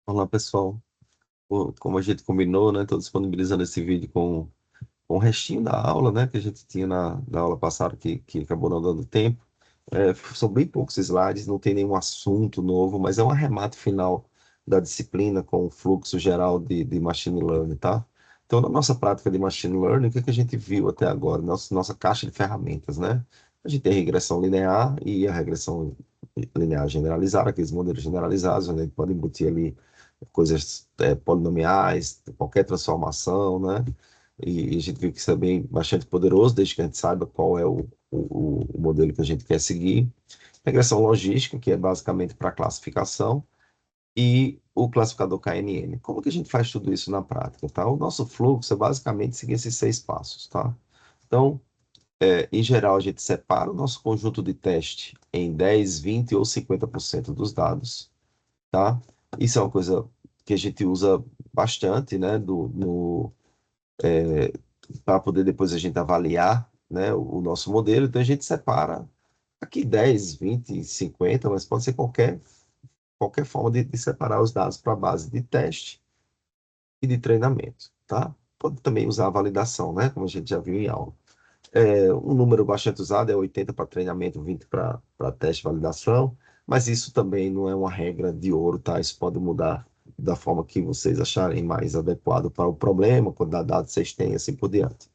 Olá, pessoal. Como a gente combinou, né? Estou disponibilizando esse vídeo com o restinho da aula, né? Que a gente tinha na aula passada, que acabou não dando tempo. São bem poucos slides, não tem nenhum assunto novo, mas é um arremate final da disciplina com o fluxo geral de Machine Learning, tá? Então, na nossa prática de Machine Learning, o que que a gente viu até agora? Nossa caixa de ferramentas, né? A gente tem regressão linear e a regressão linear generalizada, aqueles modelos generalizados, onde a gente pode embutir ali coisas polinomiais, qualquer transformação, né? E a gente viu que isso é bastante poderoso, desde que a gente saiba qual é o modelo que a gente quer seguir. Regressão logística, que é basicamente para classificação, e o classificador KNN. Como que a gente faz tudo isso na prática, tá? O nosso fluxo é basicamente seguir esses 6 passos, tá? Então, em geral, a gente separa o nosso conjunto de teste em 10, 20 ou 50% dos dados, tá? Isso é uma coisa que a gente usa bastante, né, para poder depois a gente avaliar, né, o nosso modelo. Então a gente separa aqui 10, 20, 50, mas pode ser qualquer forma de separar os dados para base de teste e de treinamento, tá? Pode também usar a validação, né, como a gente já viu em aula. Um número bastante usado é 80 para treinamento, 20 para teste e validação, mas isso também não é uma regra de ouro, tá? Isso pode mudar da forma que vocês acharem mais adequado para o problema, quantidade de dados vocês têm, assim por diante.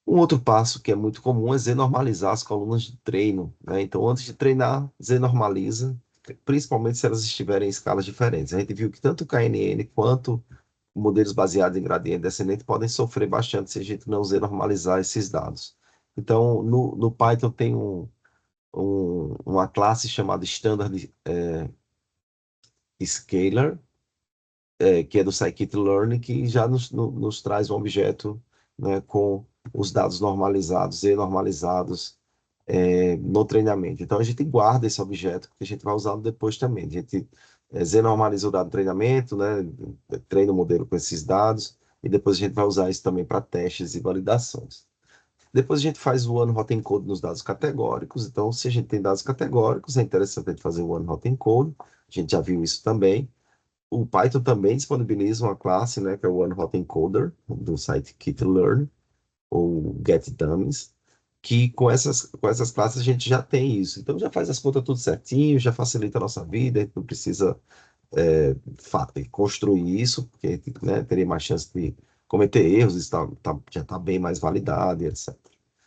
Um outro passo que é muito comum é Z-normalizar as colunas de treino, né? Então, antes de treinar, Z-normaliza, principalmente se elas estiverem em escalas diferentes. A gente viu que tanto o KNN quanto modelos baseados em gradiente descendente podem sofrer bastante se a gente não Z-normalizar esses dados. Então, no Python tem uma classe chamada Standard Scalar, que é do Scikit-learn, que já nos traz um objeto, né, com os dados normalizados e normalizados no treinamento. Então, a gente guarda esse objeto, que a gente vai usá-lo depois também. A gente Z-normaliza o dado do treinamento, né, treina o modelo com esses dados, e depois a gente vai usar isso também para testes e validações. Depois a gente faz o one hot encode nos dados categóricos. Então, se a gente tem dados categóricos, é interessante a gente fazer o one hot encode. A gente já viu isso também. O Python também disponibiliza uma classe, né, que é o One Hot Encoder, do site Scikit-learn, ou GetDummies, que com essas classes a gente já tem isso. Então já faz as contas tudo certinho, já facilita a nossa vida, a gente não precisa construir isso, porque, né, teria mais chance de cometer erros, isso já está bem mais validado e etc.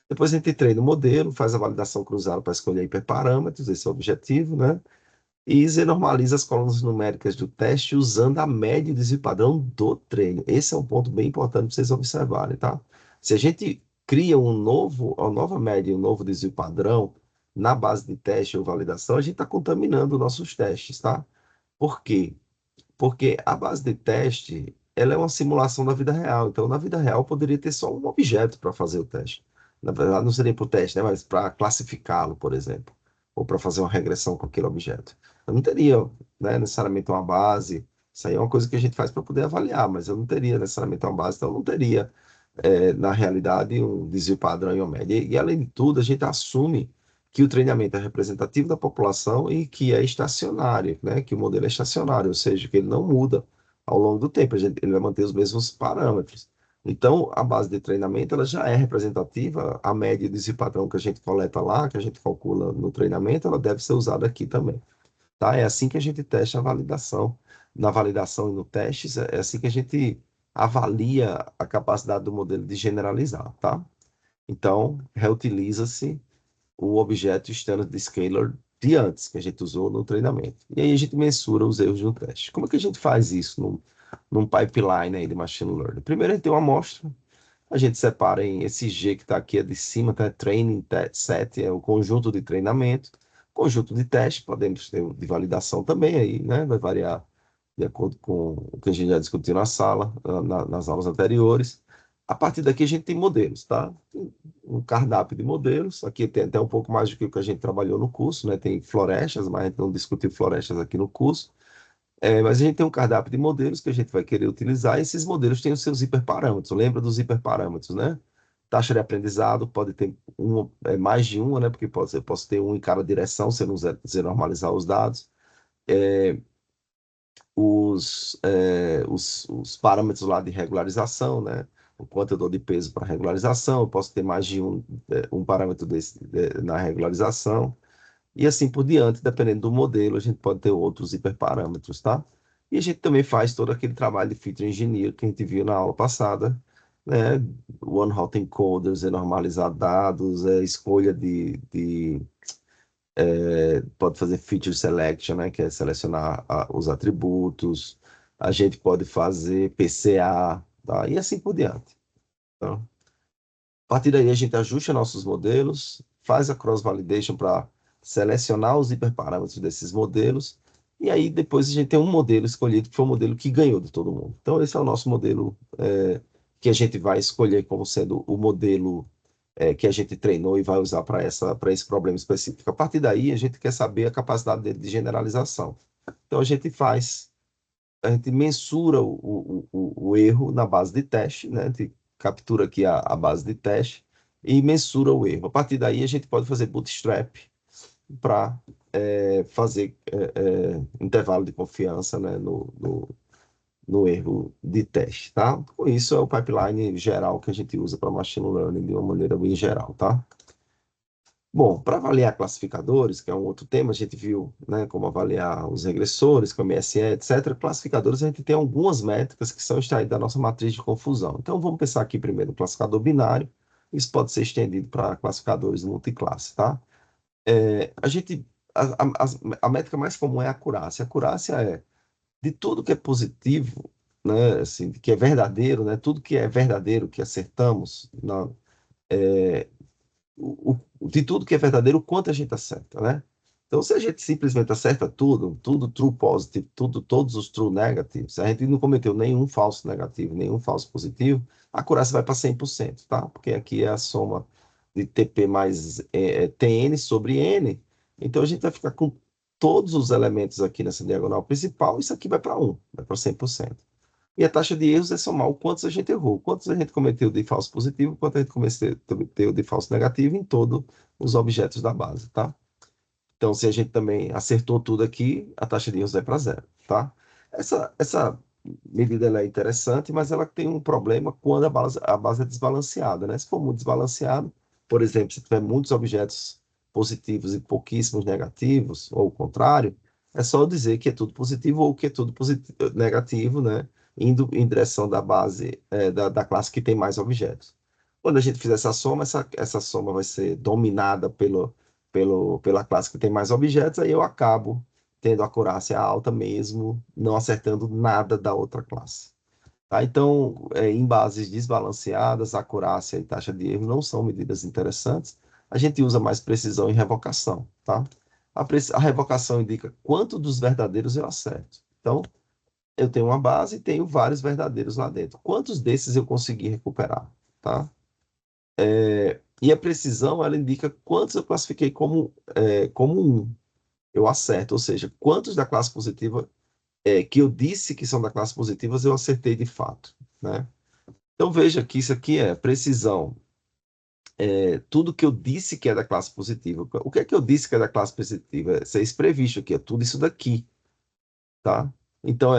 Depois a gente treina o modelo, faz a validação cruzada para escolher hiperparâmetros, esse é o objetivo, né? E Z normaliza as colunas numéricas do teste usando a média e o desvio padrão do treino. Esse é um ponto bem importante para vocês observarem, tá? Se a gente cria uma nova média e um novo desvio padrão na base de teste ou validação, a gente está contaminando nossos testes, tá? Por quê? Porque a base de teste, ela é uma simulação da vida real. Então, na vida real, poderia ter só um objeto para fazer o teste. Na verdade, não seria para o teste, né? Mas para classificá-lo, por exemplo, ou para fazer uma regressão com aquele objeto. Eu não teria, né, necessariamente uma base. Isso aí é uma coisa que a gente faz para poder avaliar, mas eu não teria necessariamente uma base, então eu não teria, na realidade, um desvio padrão e uma média. E, além de tudo, a gente assume que o treinamento é representativo da população e que é estacionário, né? Que o modelo é estacionário, ou seja, que ele não muda ao longo do tempo, ele vai manter os mesmos parâmetros. Então, a base de treinamento ela já é representativa, a média desse padrão que a gente coleta lá, que a gente calcula no treinamento, ela deve ser usada aqui também, tá? É assim que a gente testa a validação. Na validação e no teste, é assim que a gente avalia a capacidade do modelo de generalizar, tá? Então, reutiliza-se o objeto standard scalar de antes, que a gente usou no treinamento. E aí a gente mensura os erros no teste. Como é que a gente faz isso num pipeline aí de machine learning? Primeiro a gente tem uma amostra, a gente separa em esse G que está aqui de cima, tá? Training set, é o conjunto de treinamento, conjunto de teste, podemos ter o de validação também aí, né? Vai variar de acordo com o que a gente já discutiu na sala, nas aulas anteriores. A partir daqui a gente tem modelos, tá? Tem um cardápio de modelos. Aqui tem até um pouco mais do que o que a gente trabalhou no curso, né? Tem florestas, mas a gente não discutiu florestas aqui no curso. Mas a gente tem um cardápio de modelos que a gente vai querer utilizar, e esses modelos têm os seus hiperparâmetros. Lembra dos hiperparâmetros, né? Taxa de aprendizado pode ter mais de uma, né? Porque eu posso ter um em cada direção, se eu não normalizar os dados. os parâmetros lá de regularização, né? O quanto eu dou de peso para regularização, eu posso ter mais de um parâmetro na regularização, e assim por diante, dependendo do modelo, a gente pode ter outros hiperparâmetros, tá? E a gente também faz todo aquele trabalho de feature engineer que a gente viu na aula passada, né? One Hot Encoders, normalizar dados, escolha pode fazer feature selection, né, que é selecionar os atributos. A gente pode fazer PCA, tá? E assim por diante. Então, a partir daí, a gente ajusta nossos modelos, faz a cross-validation para selecionar os hiperparâmetros desses modelos, e aí depois a gente tem um modelo escolhido, que foi o modelo que ganhou de todo mundo. Então, esse é o nosso modelo que a gente vai escolher como sendo o modelo que a gente treinou e vai usar para esse problema específico. A partir daí, a gente quer saber a capacidade dele de generalização. Então, a gente mensura o erro na base de teste, né? A gente captura aqui a base de teste e mensura o erro. A partir daí, a gente pode fazer bootstrap para fazer intervalo de confiança, né? No erro de teste, tá? Com isso, é o pipeline geral que a gente usa para machine learning de uma maneira bem geral, tá? Bom, para avaliar classificadores, que é um outro tema, a gente viu, né, como avaliar os regressores, como MSE, etc. Classificadores, a gente tem algumas métricas que são extraídas da nossa matriz de confusão. Então, vamos pensar aqui primeiro no classificador binário. Isso pode ser estendido para classificadores multiclasse, tá? A gente, a métrica mais comum é a acurácia. A acurácia é de tudo que é positivo, né, assim, que é verdadeiro, né, tudo que é verdadeiro, que acertamos, de tudo que é verdadeiro, o quanto a gente acerta, né? Então, se a gente simplesmente acerta tudo true positive, todos os true negatives, se a gente não cometeu nenhum falso negativo, nenhum falso positivo, a acurácia vai para 100%, tá? Porque aqui é a soma de TP mais TN sobre N. Então, a gente vai ficar com todos os elementos aqui nessa diagonal principal, isso aqui vai para 1, vai para 100%. E a taxa de erros é somar o quantos a gente errou, quantos a gente cometeu de falso positivo, quanto a gente cometeu de falso negativo em todos os objetos da base, tá? Então, se a gente também acertou tudo aqui, a taxa de erros vai para zero, tá? Essa medida ela é interessante, mas ela tem um problema quando a base é desbalanceada, né? Se for muito desbalanceado, por exemplo, se tiver muitos objetos positivos e pouquíssimos negativos, ou o contrário, é só dizer que é tudo positivo ou que é tudo negativo, né? Indo em direção da base, da classe que tem mais objetos. Quando a gente fizer essa soma, essa soma vai ser dominada pela classe que tem mais objetos, aí eu acabo tendo acurácia alta mesmo, não acertando nada da outra classe. Tá? Então, em bases desbalanceadas, acurácia e taxa de erro não são medidas interessantes. A gente usa mais precisão em revocação. Tá? A revocação indica quanto dos verdadeiros eu acerto. Então, eu tenho uma base e tenho vários verdadeiros lá dentro. Quantos desses eu consegui recuperar? Tá? E a precisão, ela indica quantos eu classifiquei como um. Eu acerto, ou seja, quantos da classe positiva que eu disse que são da classe positiva eu acertei de fato, né? Então veja que isso aqui é precisão. Tudo que eu disse que é da classe positiva. O que é que eu disse que é da classe positiva? Isso é isso previsto aqui, é tudo isso daqui, tá? Então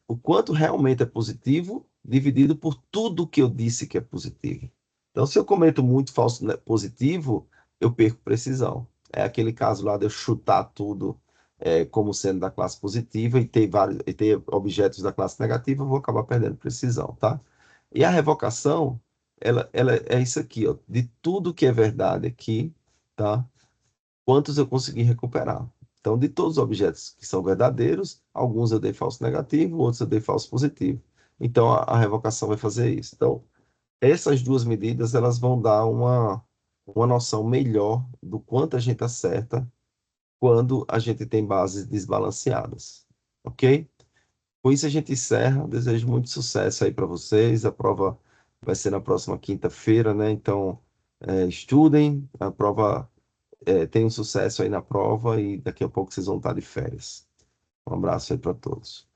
o quanto realmente é positivo dividido por tudo que eu disse que é positivo. Então, se eu cometo muito falso positivo, eu perco precisão. É aquele caso lá de eu chutar tudo como sendo da classe positiva e ter objetos da classe negativa, eu vou acabar perdendo precisão, tá? E a revocação, ela é isso aqui, ó, de tudo que é verdade aqui, tá? Quantos eu consegui recuperar. Então, de todos os objetos que são verdadeiros, alguns eu dei falso negativo, outros eu dei falso positivo. Então, a revocação vai fazer isso. Então, essas duas medidas, elas vão dar uma noção melhor do quanto a gente acerta quando a gente tem bases desbalanceadas. Ok? Com isso, a gente encerra. Desejo muito sucesso aí para vocês. A prova vai ser na próxima quinta-feira, né? Então, estudem. A prova tenham sucesso aí na prova e daqui a pouco vocês vão estar de férias. Um abraço aí para todos.